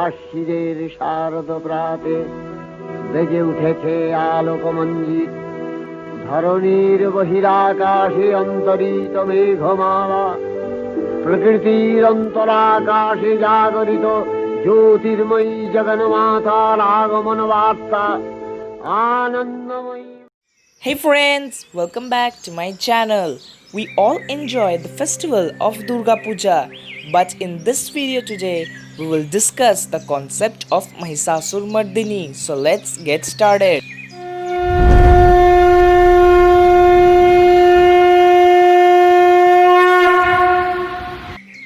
আশ্বিনের শারদ প্রাতে বেজে উঠেছে আলোকমঞ্জিত, ধরণীর বহিরাকাশে অন্তরিত মেঘমালা, প্রকৃতির অন্তরাকাশে জাগরিত জ্যোতির্ময়ী জগন্মাতার আগমন বার্তা আনন্দময়ী। Hey friends, welcome back to my channel. We all enjoy the festival of Durga Puja, but in this video today we will discuss the concept of Mahishasur Mardini. So let's get started.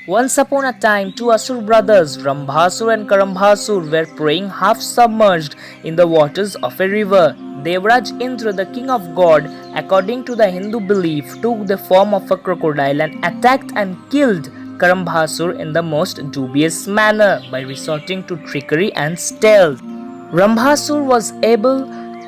Once upon a time, two Asur brothers, Rambhasur and Karambhasur, were praying half submerged in the waters of a river. Devraj Indra, the king of God, according to the Hindu belief, took the form of a crocodile and attacked and killed Karambhasur in the most dubious manner by resorting to trickery and stealth. Rambhasur was able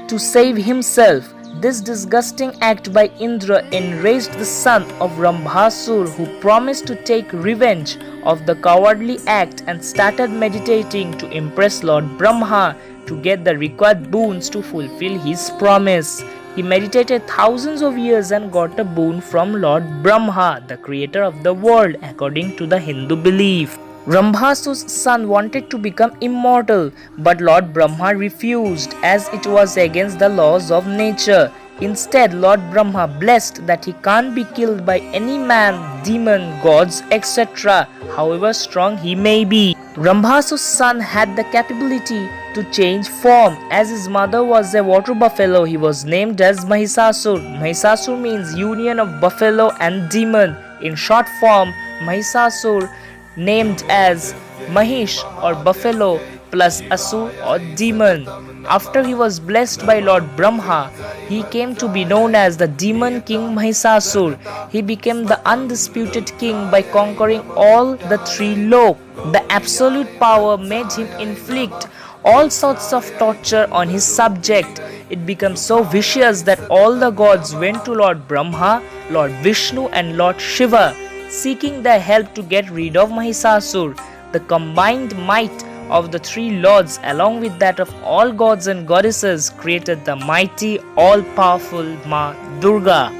to save himself. This disgusting act by Indra enraged the son of Rambhasur, who promised to take revenge of the cowardly act and started meditating to impress Lord Brahma to get the required boons to fulfill his promise. He meditated thousands of years and got a boon from Lord Brahma, the creator of the world, according to the Hindu belief. Rambhasur's son wanted to become immortal, but Lord Brahma refused as it was against the laws of nature. Instead, Lord Brahma blessed that he can't be killed by any man, demon, gods, etc., however strong he may be. Rambhasur's son had the capability to change form. As his mother was a water buffalo, he was named as Mahishasur. Mahishasur means union of buffalo and demon. In short form, Mahishasur named as Mahish or buffalo plus Asur or demon. After he was blessed by Lord Brahma, he came to be known as the demon king Mahishasur. He became the undisputed king by conquering all the three lok. The absolute power made him inflict all sorts of torture on his subject. It became so vicious that all the gods went to Lord Brahma, Lord Vishnu and Lord Shiva, seeking their help to get rid of Mahishasur. The combined might of the three lords along with that of all gods and goddesses created the mighty all-powerful Ma Durga.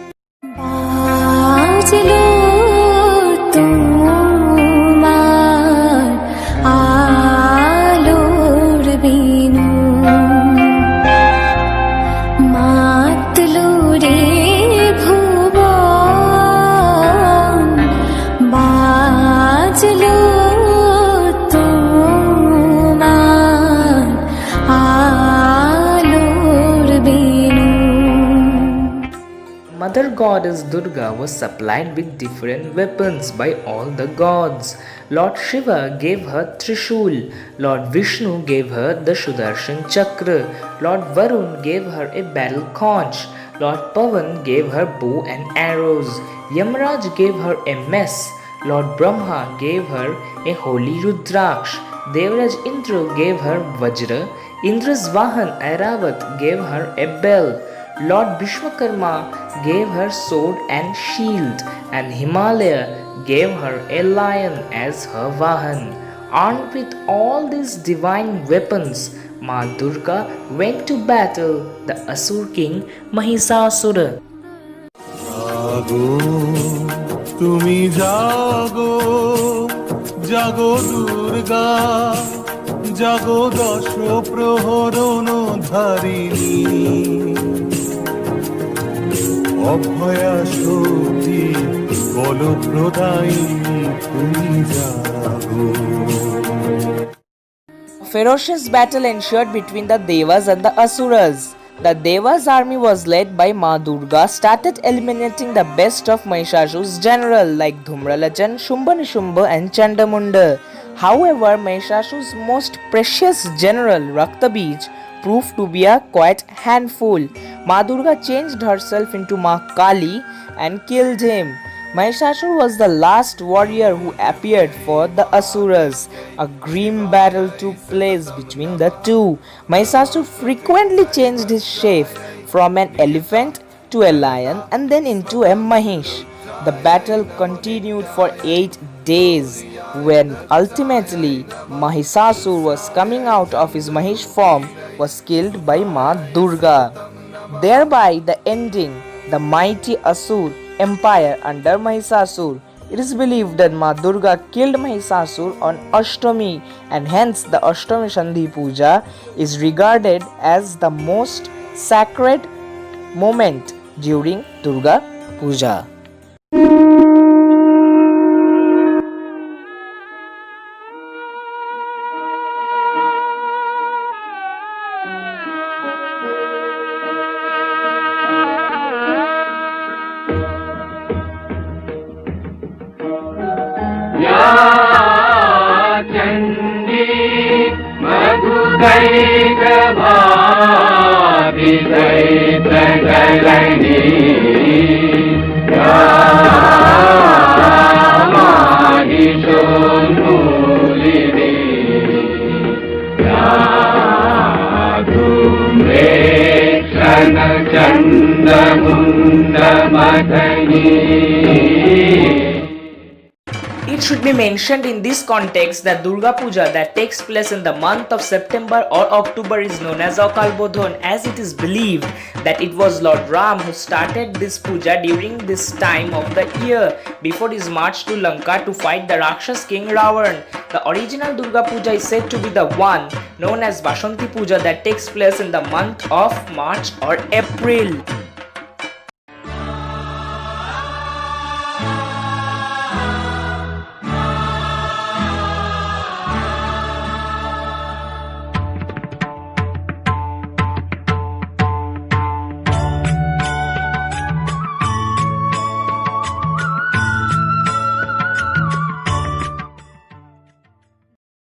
Mother goddess Durga was supplied with different weapons by all the gods. Lord Shiva gave her Trishul, Lord Vishnu gave her the Sudarshan Chakra, Lord Varun gave her a battle conch, Lord Pavan gave her bow and arrows, Yamraj gave her a mess, Lord Brahma gave her a holy Rudraksh, Devraj Indra gave her Vajra, Indra's Vahan Airavat gave her a bell, Lord Vishwakarma gave her sword and shield, and Himalaya gave her a lion as her Vahan. Armed with all these divine weapons, Ma Durga went to battle the Asur king Mahishasura. জাগো তুমি জাগো, জাগো দুর্গা, জাগো দশ প্রহরণ ধারিণী, অভয়া শক্তি বল প্রদায়িনী তুমি জাগো। A ferocious battle ensued between the Devas and the Asuras. The Devas' army was led by Ma Durga, started eliminating the best of Mahishashur's general like Dhumralachan, Shumbanishumba and Chandamunda. However, Mahishashur's most precious general Raktabij proved to be a quite handful. Ma Durga changed herself into Ma Kali and killed him. Mahishasur was the last warrior who appeared for the Asuras. A grim battle took place between the two. Mahishasur frequently changed his shape from an elephant to a lion and then into a Mahish. The battle continued for 8 days when ultimately Mahisasur was coming out of his Mahish form was killed by Ma Durga, thereby the ending the mighty Asur empire under Mahisasur. It is believed that Ma Durga killed Mahisasur on Ashtami, and hence the Ashtami Sandhi Puja is regarded as the most sacred moment during Durga Puja. It should be mentioned in this context that Durga Puja that takes place in the month of September or October is known as Akal Bodhon, as it is believed that it was Lord Ram who started this puja during this time of the year before his march to Lanka to fight the Rakshas king Ravan. The original Durga Puja is said to be the one known as Vashanti Puja that takes place in the month of March or April.